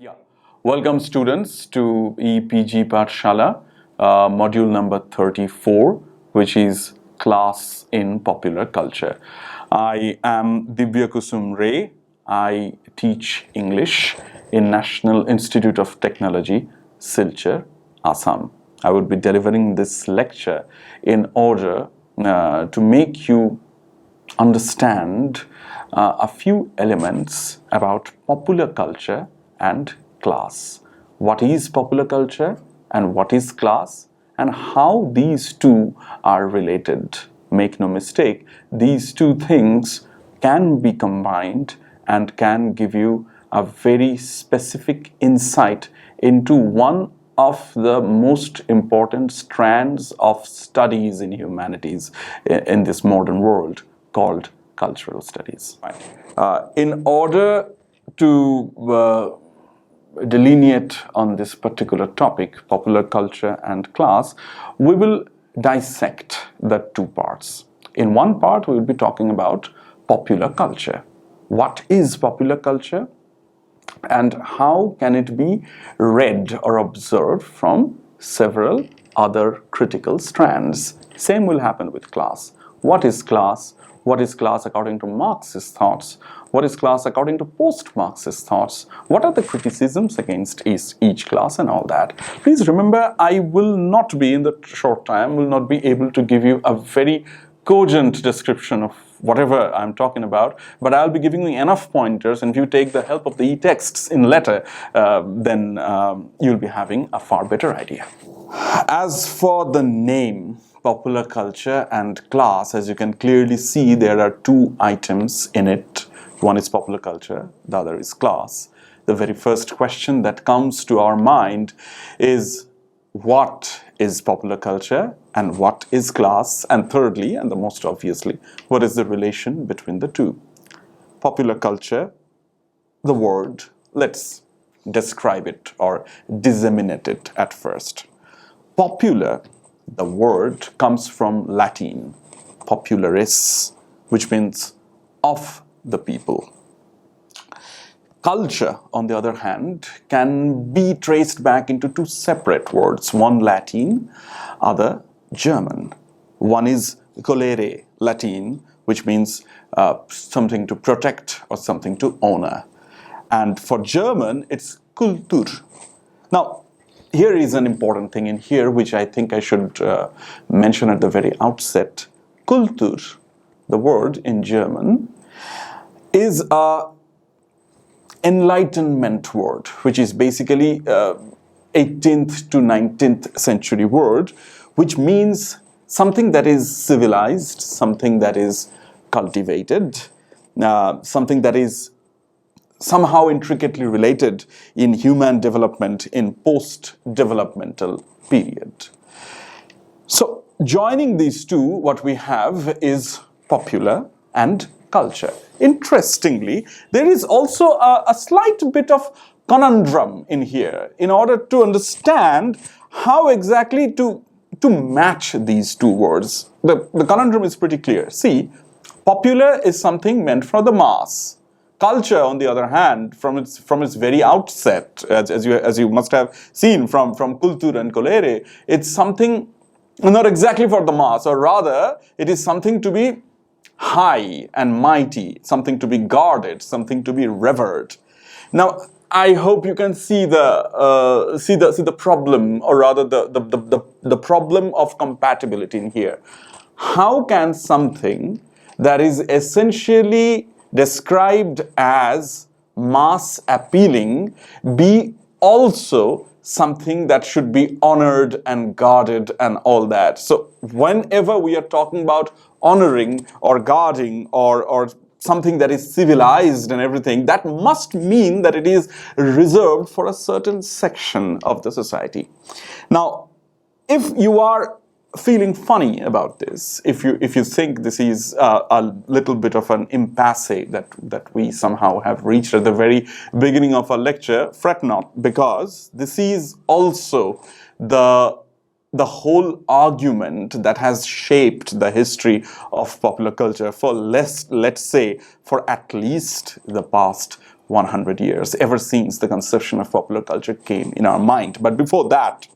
Yeah. Welcome students to EPG Pathshala, module number 34, which is class in popular culture. I am Divya I teach English in National Institute of Technology, Silchar, Assam. I would be delivering this lecture in order to make you understand a few elements about popular culture and class. What is popular culture and what is class, and how these two are related. Make no mistake, these two things can be combined and can give you a very specific insight into one of the most important strands of studies in humanities in this modern world, called cultural studies. In order to delineate on this particular topic, popular culture and class, we will dissect the two parts. In one part, we will be talking about popular culture. What is popular culture? And how can it be read or observed from several other critical strands? Same will happen with class. What is class? What is class according to Marxist thoughts? What is class according to post-Marxist thoughts? What are the criticisms against each class and all that? Please remember, I will not be, in the short time, will not be able to give you a very cogent description of whatever I'm talking about, but I'll be giving you enough pointers, and if you take the help of the e-texts in letter, then you'll be having a far better idea. As for the name, popular culture and class, as you can clearly see, there are two items in it. One is popular culture, the other is class. The very first question that comes to our mind is, what is popular culture and what is class? And thirdly, and the most obviously, what is the relation between the two? Popular culture, the word, let's describe it or disseminate it at first. Popular, the word, comes from Latin, popularis, which means of the people. Culture, on the other hand, can be traced back into two separate words, one Latin, other German. One is colere, Latin, which means something to protect or something to honor. And for German, it's Kultur. Now, here is an important thing in here, which I think I should mention at the very outset. Kultur, the word in German, is a Enlightenment word, which is basically 18th to 19th century word, which means something that is civilized, something that is cultivated, something that is somehow intricately related in human development in post-developmental period. So, joining these two, what we have is popular and culture. Interestingly, there is also a slight bit of conundrum in here in order to understand how exactly to match these two words. The conundrum is pretty clear. See, popular is something meant for the mass. Culture, on the other hand, from its very outset, as you must have seen from Kultur and Colere, it's something not exactly for the mass, or rather, it is something to be high and mighty, something to be guarded, something to be revered. Now, I hope you can see the problem, or rather the problem of compatibility in here. How can something that is essentially described as mass appealing be also something that should be honored and guarded and all that? So whenever we are talking about honoring or guarding or something that is civilized and everything, that must mean that it is reserved for a certain section of the society. Now, if you are feeling funny about this, if you think this is a little bit of an impasse that we somehow have reached at the very beginning of our lecture, fret not, because this is also the whole argument that has shaped the history of popular culture for let's say for at least the past 100 years, ever since the conception of popular culture came in our mind. But before that,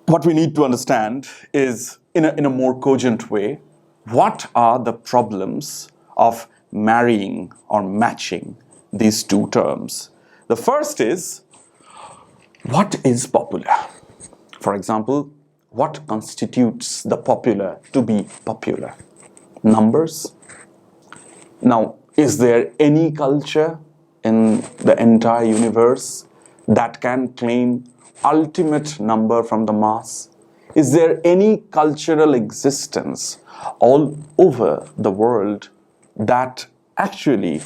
what we need to understand is, in a more cogent way, what are the problems of marrying or matching these two terms. The first is, what is popular? For example, what constitutes the popular to be popular? Numbers? Now, is there any culture in the entire universe that can claim ultimate number from the mass? Is there any cultural existence all over the world that actually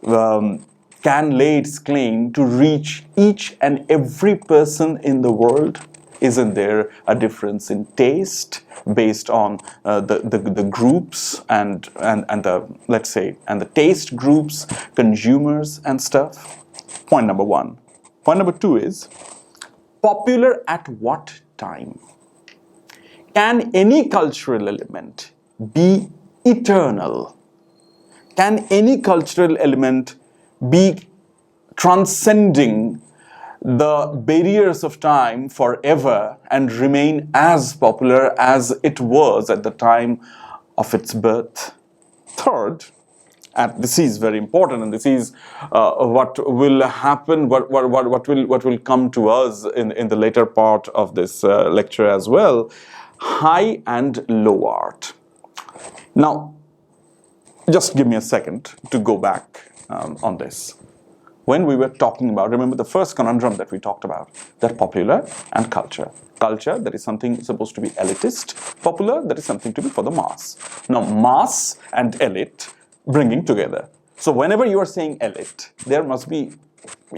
can lay its claim to reach each and every person in the world? Isn't there a difference in taste based on the groups and the, let's say, and the taste groups, consumers and stuff? Point number one. Point number two is, popular at what time? Can any cultural element be eternal? Can any cultural element be transcending the barriers of time forever and remain as popular as it was at the time of its birth? Third, and this is very important, and this is what will happen, what will come to us in the later part of this lecture as well: high and low art. Now, just give me a second to go back on this. When we were talking about, remember the first conundrum that we talked about, that popular and culture. Culture, that is something supposed to be elitist. Popular, that is something to be for the mass. Now, mass and elite bringing together. So whenever you are saying elite, there must be,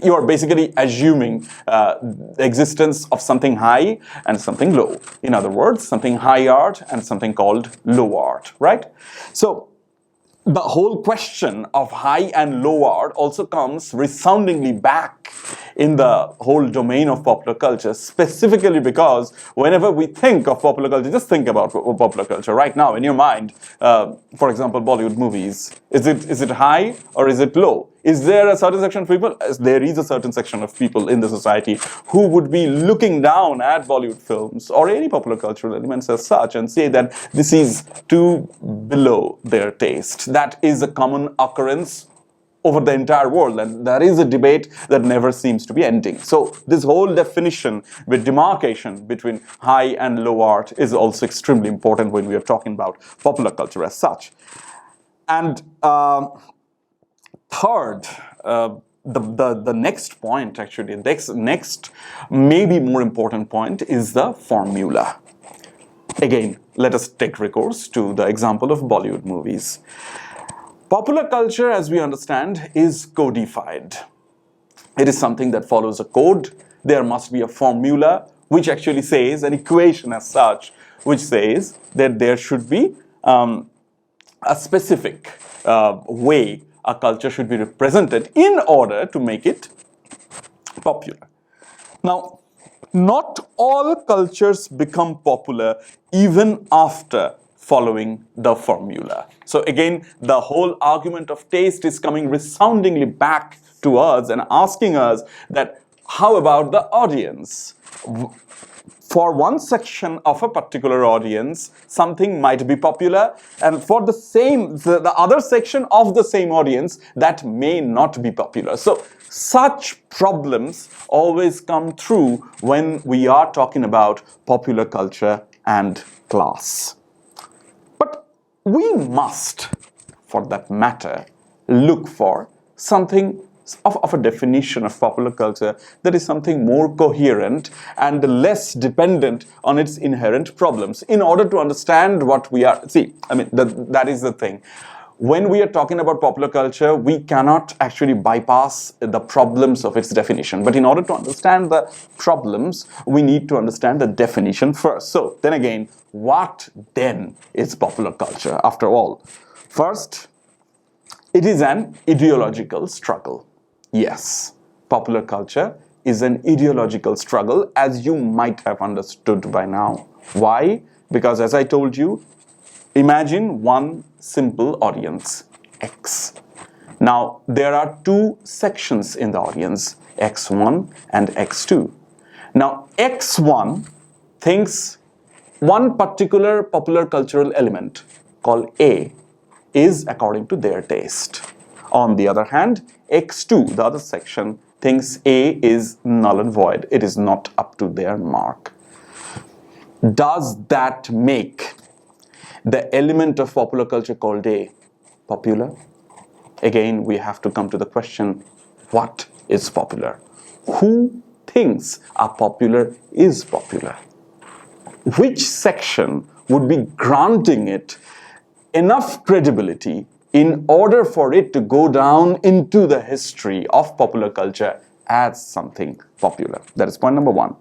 you are basically assuming the existence of something high and something low. In other words, something high art and something called low art, right? So the whole question of high and low art also comes resoundingly back in the whole domain of popular culture, specifically because whenever we think of popular culture, just think about popular culture right now in your mind. For example, Bollywood movies. Is it high or is it low? Is there a certain section of people? There is a certain section of people in the society who would be looking down at Bollywood films or any popular cultural elements as such and say that this is too below their taste. That is a common occurrence over the entire world, and there is a debate that never seems to be ending. So this whole definition with demarcation between high and low art is also extremely important when we are talking about popular culture as such. And third, the next point, actually, the next maybe more important point is the formula. Again, let us take recourse to the example of Bollywood movies. Popular culture, as we understand, is codified. It is something that follows a code. There must be a formula which actually says, an equation as such, which says that there should be a specific way a culture should be represented in order to make it popular. Now, not all cultures become popular even after following the formula. So again, the whole argument of taste is coming resoundingly back to us and asking us that, how about the audience? For one section of a particular audience, something might be popular, and for the other section of the same audience, that may not be popular. So such problems always come through when we are talking about popular culture and class. But we must, for that matter, look for something of a definition of popular culture that is something more coherent and less dependent on its inherent problems in order to understand what we are. See, I mean, that is the thing. When we are talking about popular culture, we cannot actually bypass the problems of its definition. But in order to understand the problems, we need to understand the definition first. So then again, what then is popular culture after all? First, it is an ideological struggle. Yes, popular culture is an ideological struggle, as you might have understood by now. Why? Because as I told you, imagine one simple audience, X. Now, there are two sections in the audience, X1 and X2. Now, X1 thinks one particular popular cultural element called A is according to their taste. On the other hand, X2, the other section, thinks A is null and void. It is not up to their mark. Does that make the element of popular culture called A popular? Again, we have to come to the question, what is popular? Who thinks a popular is popular? Which section would be granting it enough credibility in order for it to go down into the history of popular culture as something popular? That is point number one.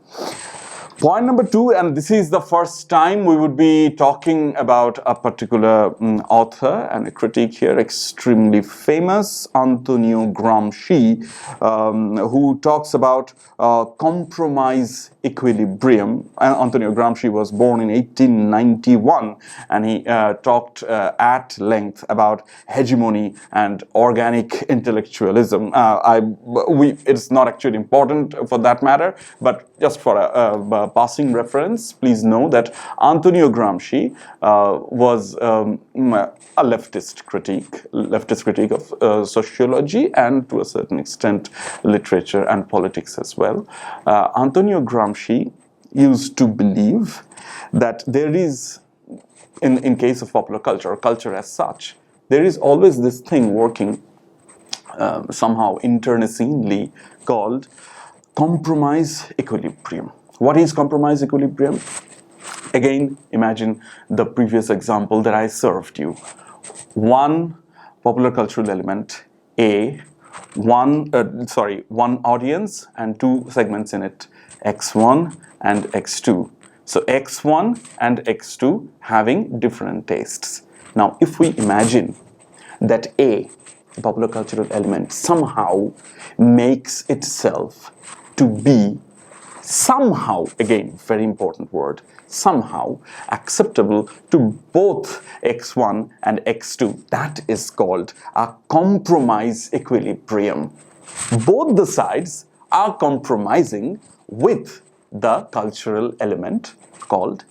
Point number two, and this is the first time we would be talking about a particular author and a critic here, extremely famous, Antonio Gramsci, who talks about compromise equilibrium. Antonio Gramsci was born in 1891, and he talked at length about hegemony and organic intellectualism. It's not actually important for that matter, but just for a passing reference, please know that Antonio Gramsci was a leftist critique of sociology and to a certain extent literature and politics as well. Antonio Gramsci used to believe that there is, in case of popular culture or culture as such, there is always this thing working somehow internecinely called compromise equilibrium. What is compromise equilibrium? Again, imagine the previous example that I served you. One popular cultural element, A, one audience and two segments in it, X1 and X2. So X1 and X2 having different tastes. Now, if we imagine that A, the popular cultural element, somehow makes itself to be somehow, again, very important word, somehow acceptable to both X1 and X2. That is called a compromise equilibrium. Both the sides are compromising with the cultural element called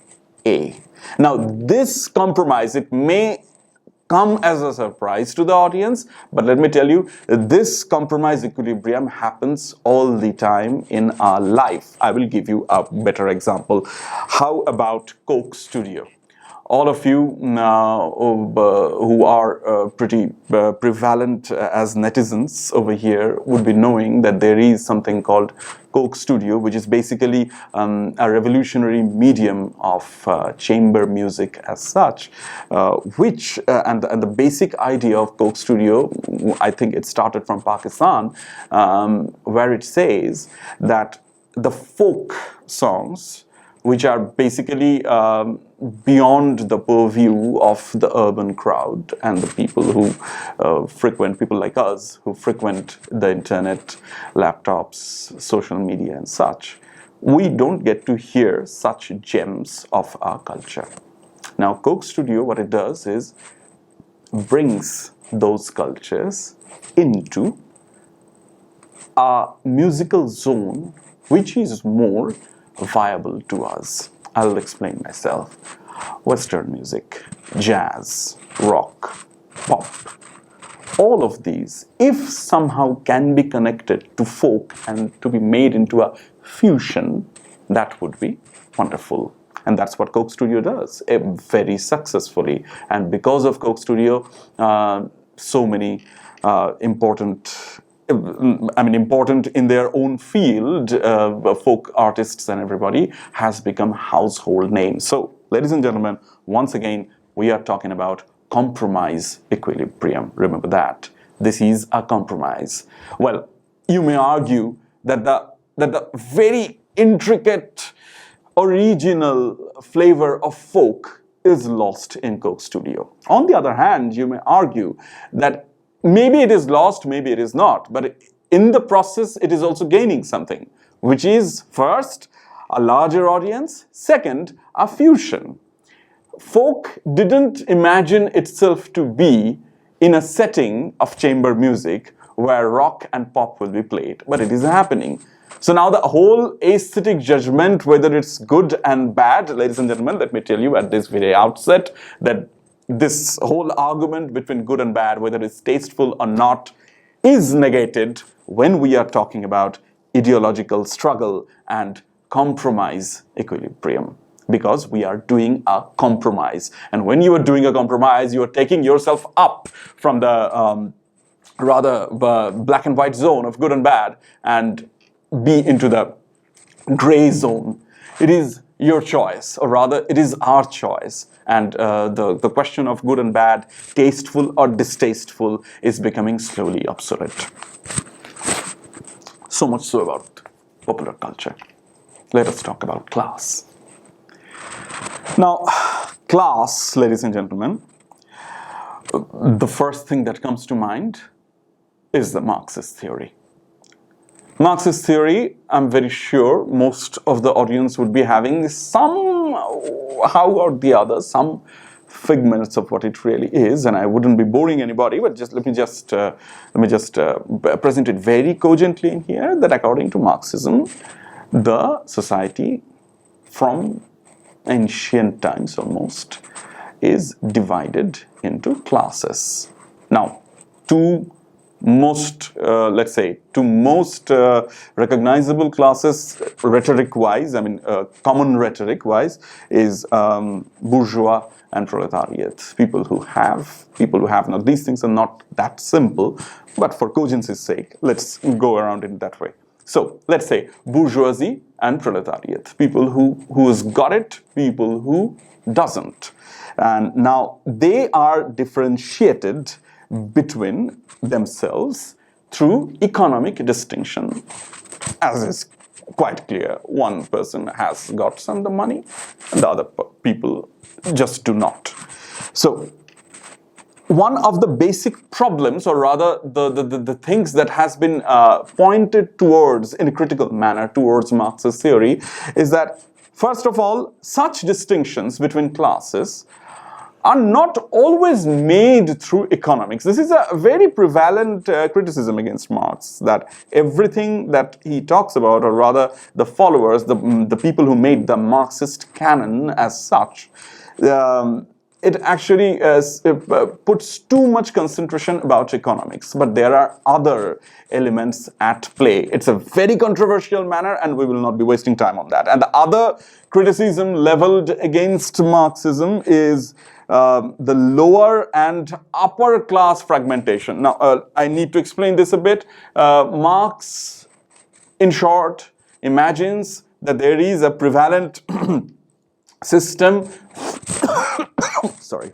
A. Now, this compromise, it may come as a surprise to the audience, but let me tell you, this compromise equilibrium happens all the time in our life. I will give you a better example. How about Coke Studio? All of you who are pretty prevalent as netizens over here would be knowing that there is something called Coke Studio, which is basically a revolutionary medium of chamber music as such, and the basic idea of Coke Studio, I think it started from Pakistan, where it says that the folk songs, which are basically beyond the purview of the urban crowd and the people who people like us, who frequent the internet, laptops, social media and such, we don't get to hear such gems of our culture. Now, Coke Studio, what it does is brings those cultures into a musical zone which is more viable to us. I'll explain myself. Western music, jazz, rock, pop, all of these, if somehow can be connected to folk and to be made into a fusion, that would be wonderful. And that's what Coke Studio does very successfully. And because of Coke Studio, so many important in their own field, folk artists and everybody has become household names. So, ladies and gentlemen, once again, we are talking about compromise equilibrium. Remember that. This is a compromise. Well, you may argue that the very intricate, original flavor of folk is lost in Coke Studio. On the other hand, you may argue that maybe it is lost, maybe it is not, but in the process, it is also gaining something, which is first, a larger audience, second, a fusion. Folk didn't imagine itself to be in a setting of chamber music where rock and pop will be played, but it is happening. So now the whole aesthetic judgment, whether it's good and bad, ladies and gentlemen, let me tell you at this very outset that this whole argument between good and bad, whether it's tasteful or not, is negated when we are talking about ideological struggle and compromise equilibrium, because we are doing a compromise. And when you are doing a compromise, you are taking yourself up from the rather black and white zone of good and bad and be into the gray zone. It is your choice, or rather it is our choice. And the question of good and bad, tasteful or distasteful, is becoming slowly obsolete. So much so about popular culture. Let us talk about class. Now, class, ladies and gentlemen, the first thing that comes to mind is the Marxist theory. Marxist theory, I'm very sure most of the audience would be having somehow or the other, some figments of what it really is, and I wouldn't be boring anybody, but let me just present it very cogently in here, that according to Marxism, the society from ancient times almost is divided into classes. Now, two most recognizable classes, rhetoric-wise, common rhetoric-wise, is bourgeois and proletariat. People who have. Now, these things are not that simple, but for cogency's sake, let's go around it that way. So, let's say bourgeoisie and proletariat. People who's got it, people who doesn't. And now, they are differentiated between themselves through economic distinction. As is quite clear, one person has got some of the money and the other people just do not. So one of the basic problems, or rather the things that has been pointed towards in a critical manner towards Marxist theory, is that first of all, such distinctions between classes are not always made through economics. This is a very prevalent criticism against Marx, that everything that he talks about, or rather the followers, the people who made the Marxist canon as such, it actually puts too much concentration about economics, but there are other elements at play. It's a very controversial manner, and we will not be wasting time on that. And the other criticism leveled against Marxism is the lower and upper class fragmentation. Now, I need to explain this a bit. Marx, in short, imagines that there is a prevalent system. Sorry.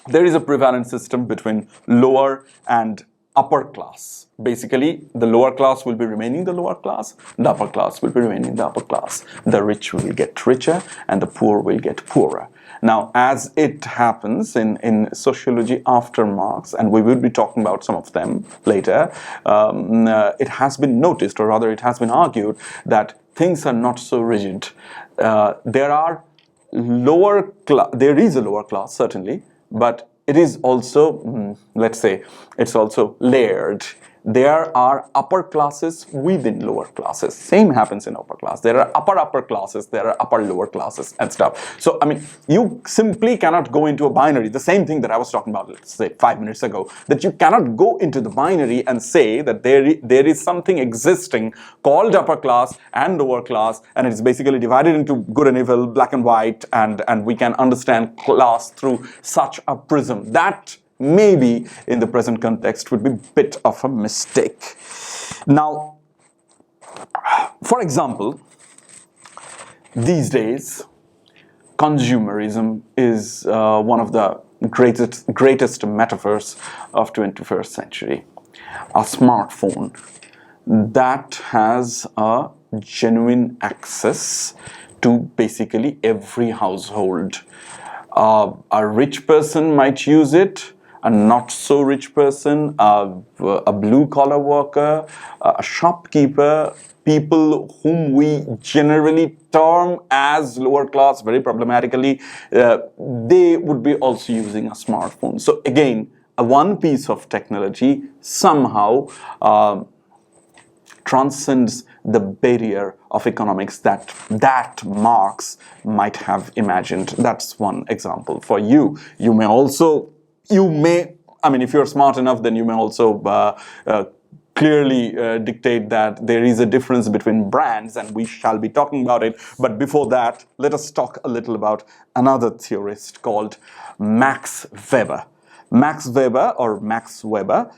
There is a prevalent system between lower and upper class. Basically, the lower class will be remaining the lower class, the upper class will be remaining the upper class. The rich will get richer and the poor will get poorer. Now, as it happens in sociology after Marx, and we will be talking about some of them later, it has been noticed, or rather it has been argued, that things are not so rigid. There is a lower class, certainly, but it is also, let's say, it's also layered. There are upper classes within lower classes. Same happens in upper class. There are upper classes, there are upper lower classes and stuff. So, you simply cannot go into a binary. The same thing that I was talking about, let's say, 5 minutes ago, that you cannot go into the binary and say that there is something existing called upper class and lower class, and it's basically divided into good and evil, black and white, and we can understand class through such a prism. That maybe in the present context would be a bit of a mistake. Now, for example, these days, consumerism is one of the greatest metaphors of 21st century. A smartphone that has a genuine access to basically every household. A rich person might use it, a not so rich person, a blue collar worker, a shopkeeper, people whom we generally term as lower class very problematically, they would be also using a smartphone. So again, one piece of technology somehow transcends the barrier of economics that Marx might have imagined. That's one example for you. You may, I mean, if you're smart enough, then you may also clearly dictate that there is a difference between brands, and we shall be talking about it. But before that, let us talk a little about another theorist called Max Weber. Max Weber, or Max Weber,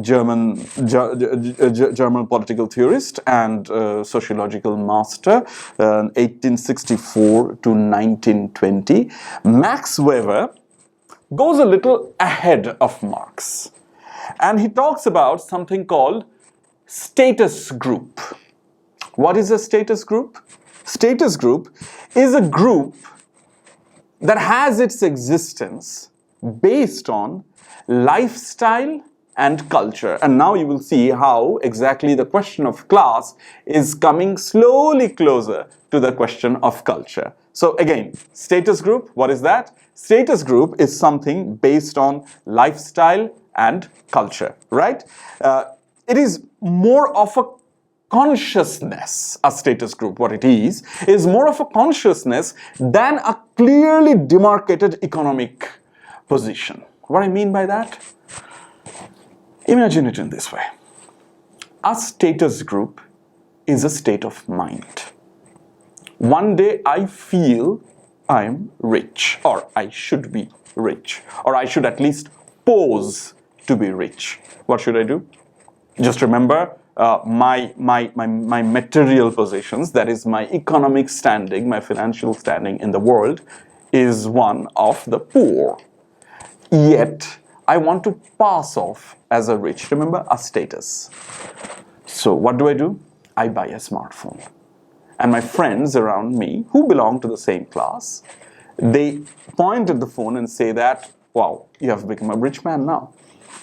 German political theorist and sociological master, 1864 to 1920. Max Weber goes a little ahead of Marx, and he talks about something called status group. What is a status group? Status group is a group that has its existence based on lifestyle and culture. And now you will see how exactly the question of class is coming slowly closer to the question of culture. So again, status group, what is that? Status group is something based on lifestyle and culture, right? It is more of a consciousness. A status group, what it is more of a consciousness than a clearly demarcated economic position. What I mean by that? Imagine it in this way. A status group is a state of mind. One day I feel I'm rich, or I should be rich, or I should at least pose to be rich. What should I do? Just remember my material positions, that is my economic standing, my financial standing in the world, is one of the poor. Yet, I want to pass off as a rich. Remember, a status. So what do? I buy a smartphone. And my friends around me, who belong to the same class, they point at the phone and say that, wow, you have become a rich man now.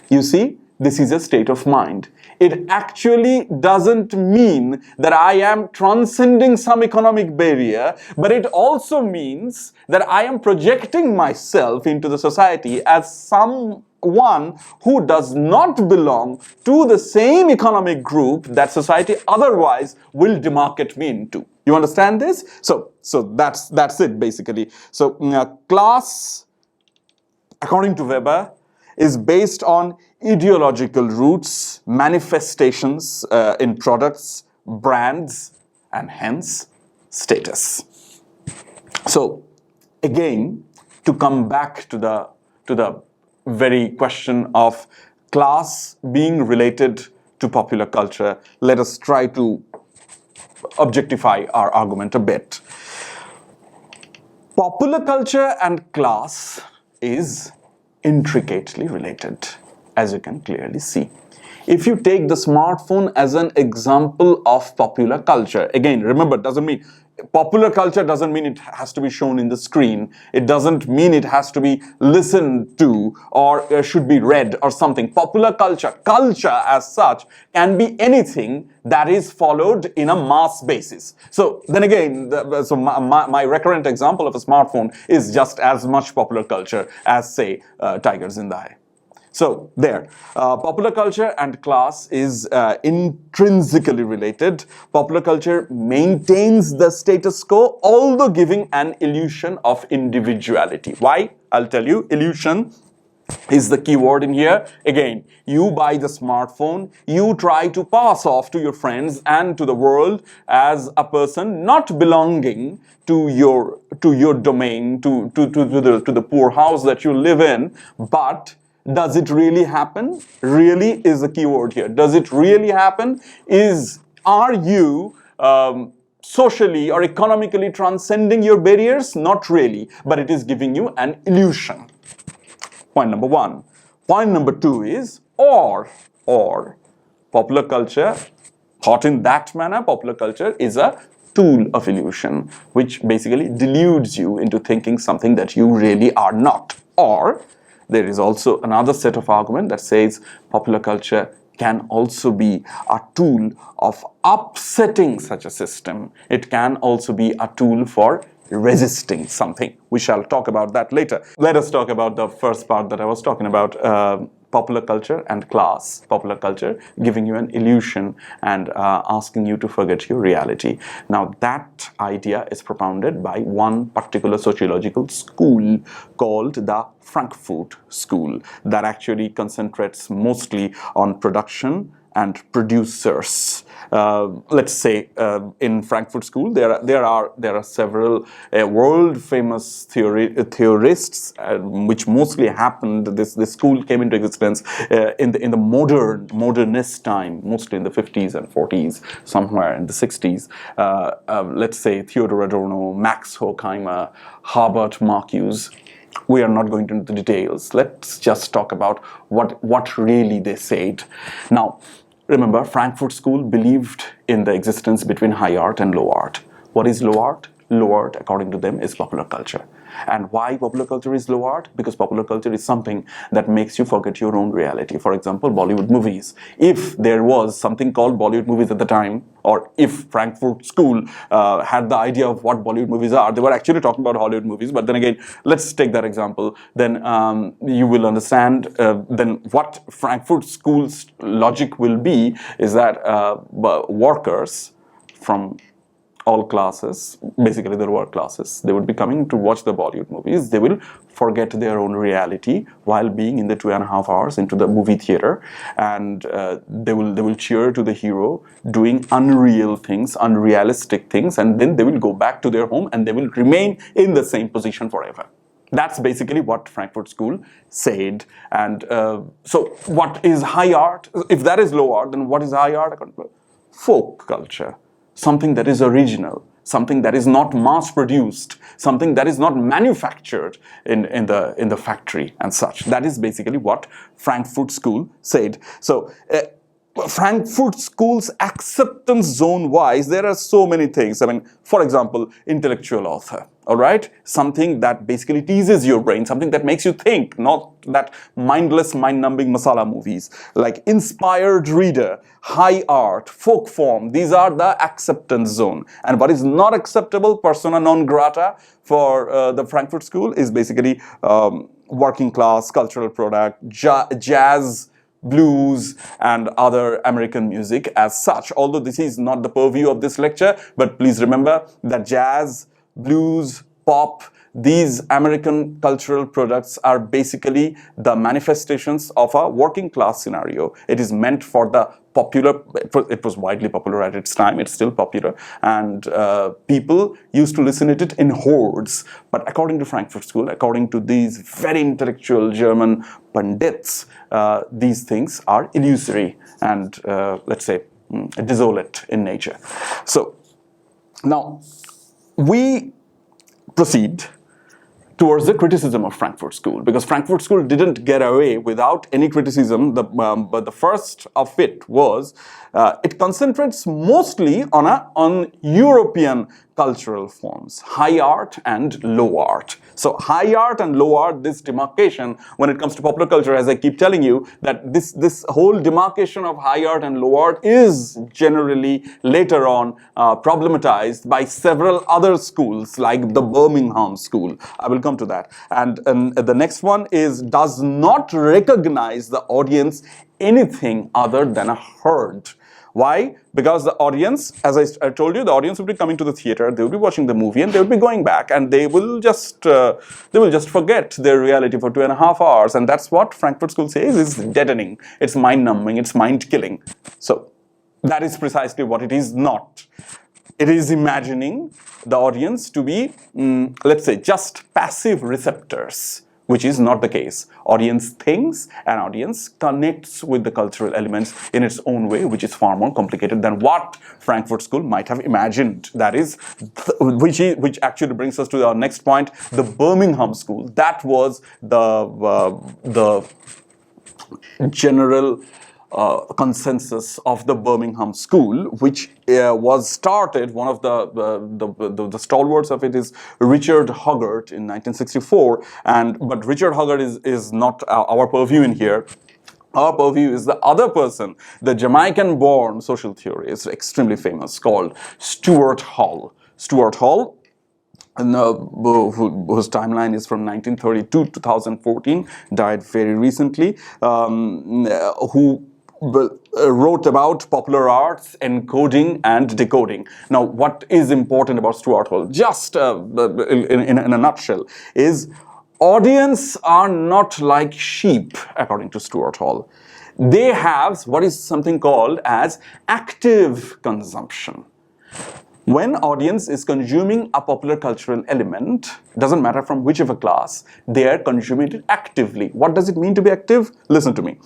You see, this is a state of mind. It actually doesn't mean that I am transcending some economic barrier, but it also means that I am projecting myself into the society as someone who does not belong to the same economic group that society otherwise will demarcate me into. You understand this? So that's it basically. So class, according to Weber, is based on ideological roots, manifestations in products, brands, and hence status. So again, to come back to the very question of class being related to popular culture, let us try to objectify our argument a bit. Popular culture and class is intricately related, as you can clearly see. If you take the smartphone as an example of popular culture, again, remember, popular culture doesn't mean it has to be shown in the screen. It doesn't mean it has to be listened to or should be read or something. Popular culture as such, can be anything that is followed in a mass basis. So then again, my recurrent example of a smartphone is just as much popular culture as, say, tigers in the eye. So there, popular culture and class is intrinsically related. Popular culture maintains the status quo, although giving an illusion of individuality. Why? I'll tell you, illusion is the key word in here. Again, you buy the smartphone, you try to pass off to your friends and to the world as a person not belonging to your domain, to the poor house that you live in, but does it really happen? Really is the key word here. Does it really happen? Are you socially or economically transcending your barriers? Not really, but it is giving you an illusion. Point number one. Point number two is or popular culture, thought in that manner, popular culture is a tool of illusion, which basically deludes you into thinking something that you really are not. Or there is also another set of argument that says popular culture can also be a tool of upsetting such a system. It can also be a tool for resisting something. We shall talk about that later. Let us talk about the first part that I was talking about, popular culture and class. Popular culture giving you an illusion and asking you to forget your reality. Now that idea is propounded by one particular sociological school called the Frankfurt School that actually concentrates mostly on production and producers. Let's say in Frankfurt School there are several world famous theorists which mostly happened. This school came into existence in the modernist time, mostly in the 50s and 40s, somewhere in the 60s. Let's say Theodor Adorno, Max Horkheimer, Herbert Marcuse. We are not going into the details. Let's just talk about what really they said. Now, remember, Frankfurt School believed in the existence between high art and low art. What is low art? Low art, according to them, is popular culture. And why popular culture is low art? Because popular culture is something that makes you forget your own reality. For example, Bollywood movies. If there was something called Bollywood movies at the time, or if Frankfurt School had the idea of what Bollywood movies are, they were actually talking about Hollywood movies. But then again, let's take that example. Then you will understand then what Frankfurt School's logic will be is that workers from all classes, basically the lower classes, they would be coming to watch the Bollywood movies. They will forget their own reality while being in the 2.5 hours into the movie theater, and they will cheer to the hero doing unreal things, unrealistic things, and then they will go back to their home and they will remain in the same position forever. That's basically what Frankfurt School said. And so what is high art? If that is low art, then what is high art? Folk culture. Something that is original, something that is not mass-produced, something that is not manufactured in the factory and such. That is basically what Frankfurt School said. So Frankfurt School's acceptance zone-wise, there are so many things. I mean, for example, intellectual author. All right, something that basically teases your brain, something that makes you think, not that mindless, mind-numbing masala movies. Like inspired reader, high art, folk form, these are the acceptance zone. And what is not acceptable, persona non grata for the Frankfurt School is basically working class, cultural product, jazz, blues, and other American music as such. Although this is not the purview of this lecture, but please remember that jazz, blues, pop, these American cultural products are basically the manifestations of a working class scenario. It is meant for the popular, it was widely popular at its time, it's still popular, and people used to listen to it in hordes. But according to Frankfurt School, according to these very intellectual German pundits, these things are illusory and, let's say, desolate in nature. So, now, we proceed towards the criticism of Frankfurt School, because Frankfurt School didn't get away without any criticism. But the first of it was it concentrates mostly on European cultural forms, high art and low art. So high art and low art, this demarcation when it comes to popular culture, as I keep telling you, that this whole demarcation of high art and low art is generally later on problematized by several other schools like the Birmingham School. I will come to that. And the next one is does not recognize the audience anything other than a herd. Why? Because the audience, as I told you, the audience will be coming to the theater, they will be watching the movie, and they will be going back, and they will just forget their reality for 2.5 hours, and that's what Frankfurt School says is deadening, it's mind-numbing, it's mind-killing. So that is precisely what it is not. It is imagining the audience to be, let's say, just passive receptors, which is not the case. Audience thinks and audience connects with the cultural elements in its own way, which is far more complicated than what Frankfurt School might have imagined. That is, which actually brings us to our next point, the Birmingham School. That was the general consensus of the Birmingham School, which was started. One of the stalwarts of it is Richard Hoggart in 1964. But Richard Hoggart is not our purview in here. Our purview is the other person, the Jamaican-born social theorist, extremely famous, called Stuart Hall. Stuart Hall, whose timeline is from 1932 to 2014, died very recently, who wrote about popular arts, encoding and decoding. Now, what is important about Stuart Hall, just in a nutshell, is audience are not like sheep, according to Stuart Hall. They have what is something called as active consumption. When audience is consuming a popular cultural element, doesn't matter from whichever class, they are consuming it actively. What does it mean to be active? Listen to me.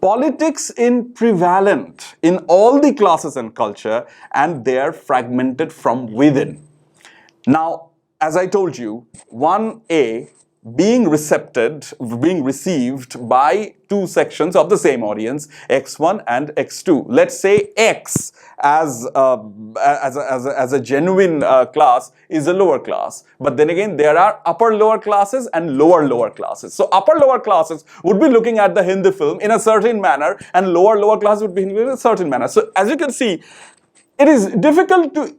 Politics is prevalent in all the classes and culture, and they are fragmented from within. Now, as I told you, 1A being received by two sections of the same audience, X1 and X2. Let's say X as a genuine class is a lower class. But then again, there are upper lower classes and lower classes. So upper lower classes would be looking at the Hindi film in a certain manner, and lower classes would be in a certain manner. So as you can see, it is difficult to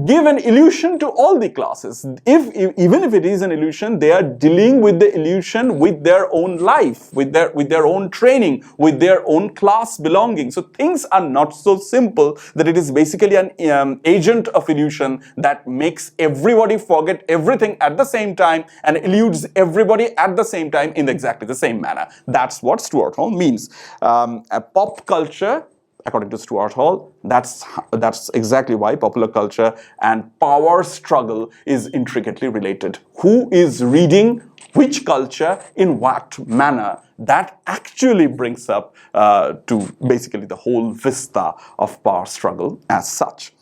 give an illusion to all the classes. Even if it is an illusion, they are dealing with the illusion with their own life, with their own training, with their own class belonging. So things are not so simple that it is basically an agent of illusion that makes everybody forget everything at the same time and eludes everybody at the same time in exactly the same manner. That's what Stuart Hall means. A pop culture, according to Stuart Hall, that's exactly why popular culture and power struggle is intricately related. Who is reading which culture in what manner? That actually brings up to basically the whole vista of power struggle as such.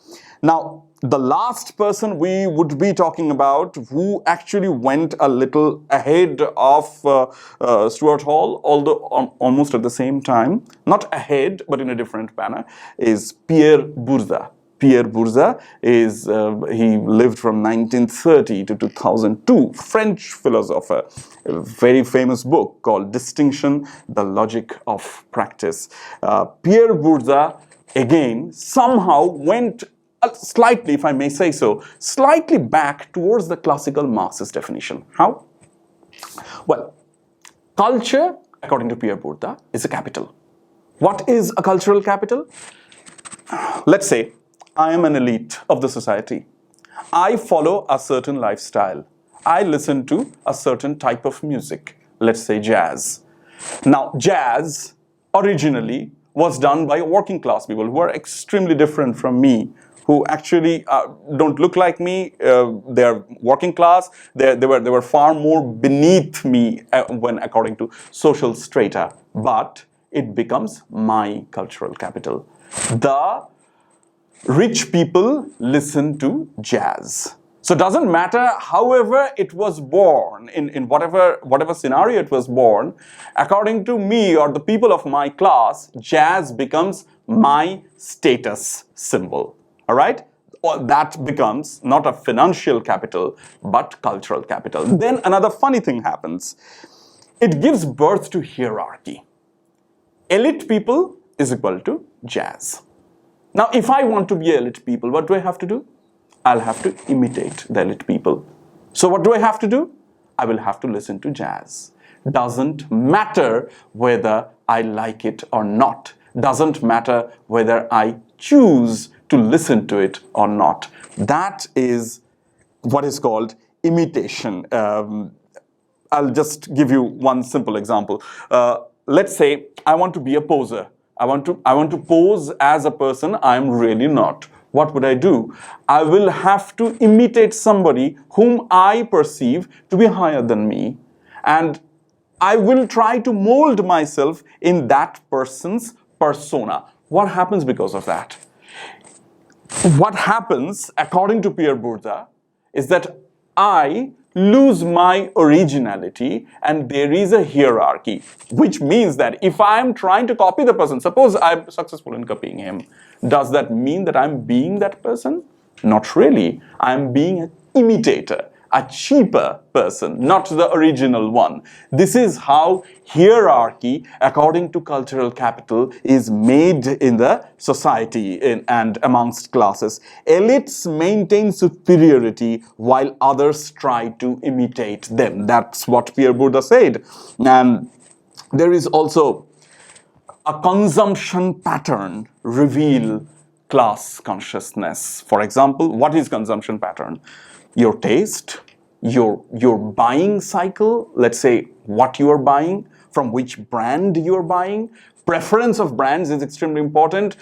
Now, the last person we would be talking about, who actually went a little ahead of Stuart Hall, although almost at the same time, not ahead, but in a different manner, is Pierre Boulez. Pierre Boulez is, he lived from 1930 to 2002, French philosopher, a very famous book called Distinction, the Logic of Practice. Pierre Boulez, again, somehow went slightly, if I may say so, slightly back towards the classical Marxist definition. How? Well, culture, according to Pierre Boulez, is a capital. What is a cultural capital? Let's say I am an elite of the society. I follow a certain lifestyle. I listen to a certain type of music, let's say jazz. Now, jazz originally was done by working class people who are extremely different from me, who actually don't look like me. They're working class. They were far more beneath me when according to social strata. But it becomes my cultural capital. The rich people listen to jazz. So it doesn't matter however it was born, in whatever scenario it was born, according to me or the people of my class, jazz becomes my status symbol. All right? That becomes not a financial capital, but cultural capital. Then another funny thing happens. It gives birth to hierarchy. Elite people is equal to jazz. Now, if I want to be elite people, what do I have to do? I'll have to imitate the elite people. So what do I have to do? I will have to listen to jazz. Doesn't matter whether I like it or not. Doesn't matter whether I choose to listen to it or not. That is what is called imitation. I'll just give you one simple example. Let's say I want to be a poser. I want to pose as a person I'm really not. What would I do? I will have to imitate somebody whom I perceive to be higher than me, and I will try to mold myself in that person's persona. What happens because of that? What happens, according to Pierre Boulez, is that I lose my originality, and there is a hierarchy, which means that if I am trying to copy the person, suppose I'm successful in copying him, does that mean that I'm being that person? Not really. I'm being an imitator, a cheaper person, not the original one. This is how hierarchy, according to cultural capital, is made in the society and amongst classes. Elites maintain superiority while others try to imitate them. That's what Pierre Boulez said. And there is also a consumption pattern reveal class consciousness. For example, what is consumption pattern? Your taste, your buying cycle, let's say what you are buying, from which brand you are buying. Preference of brands is extremely important.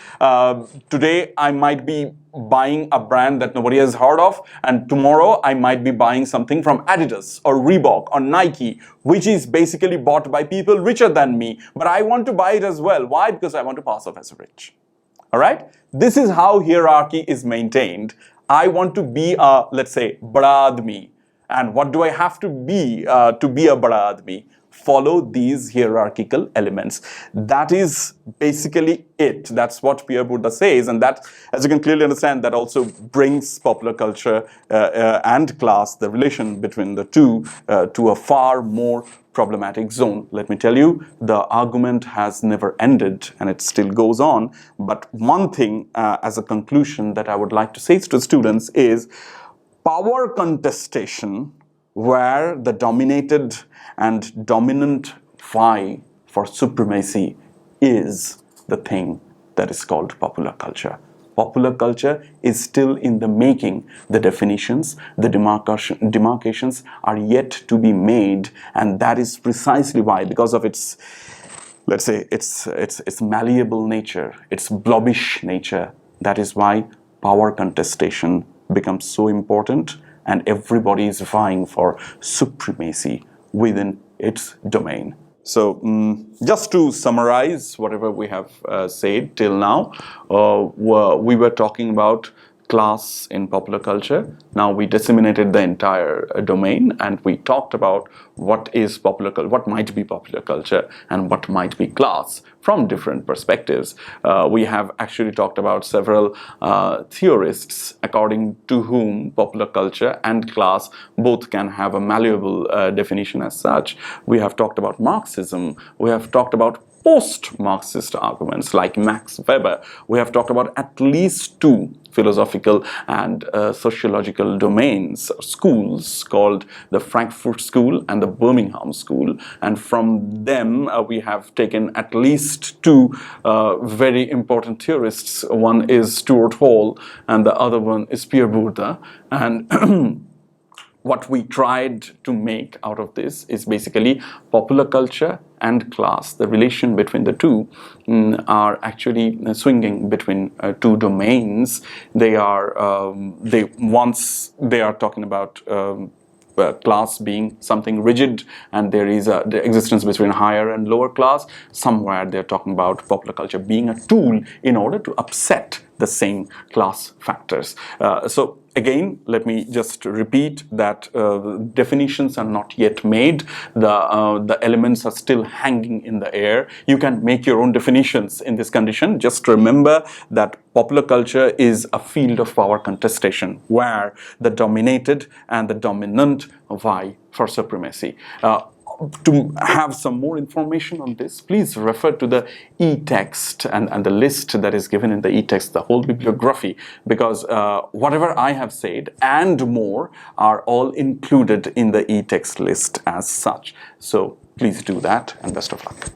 Today, I might be buying a brand that nobody has heard of, and tomorrow I might be buying something from Adidas or Reebok or Nike, which is basically bought by people richer than me. But I want to buy it as well. Why? Because I want to pass off as rich. All right? This is how hierarchy is maintained. I want to be a, let's say, bada admi. And what do I have to be a bada admi? Follow these hierarchical elements. That is basically it. That's what Pierre Boulez says, and that, as you can clearly understand, that also brings popular culture and class, the relation between the two, to a far more problematic zone. Let me tell you, the argument has never ended and it still goes on. But one thing as a conclusion that I would like to say to students is power contestation, where the dominated and dominant vie for supremacy is the thing that is called popular culture. Popular culture is still in the making. The definitions, the demarcations are yet to be made, and that is precisely why, because of its, let's say, its malleable nature, its blobbish nature, that is why power contestation becomes so important, and everybody is vying for supremacy within its domain. So just to summarize whatever we have said till now, we were talking about class in popular culture. Now we disseminated the entire domain, and we talked about what is popular culture, what might be popular culture, and what might be class from different perspectives. We have actually talked about several theorists according to whom popular culture and class both can have a malleable definition as such. We have talked about Marxism. We have talked about post-Marxist arguments like Max Weber. We have talked about at least two philosophical and sociological domains, schools called the Frankfurt School and the Birmingham School. And from them, we have taken at least two very important theorists. One is Stuart Hall and the other one is Pierre Boulez. And what we tried to make out of this is basically popular culture and class. The relation between the two are actually swinging between two domains. They are talking about class being something rigid, and there is the existence between higher and lower class. Somewhere they're talking about popular culture being a tool in order to upset the same class factors. So again, let me just repeat that definitions are not yet made. The elements are still hanging in the air. You can make your own definitions in this condition. Just remember that popular culture is a field of power contestation where the dominated and the dominant vie for supremacy. To have some more information on this, please refer to the e-text and the list that is given in the e-text, the whole bibliography, because whatever I have said and more are all included in the e-text list as such. So please do that, and best of luck.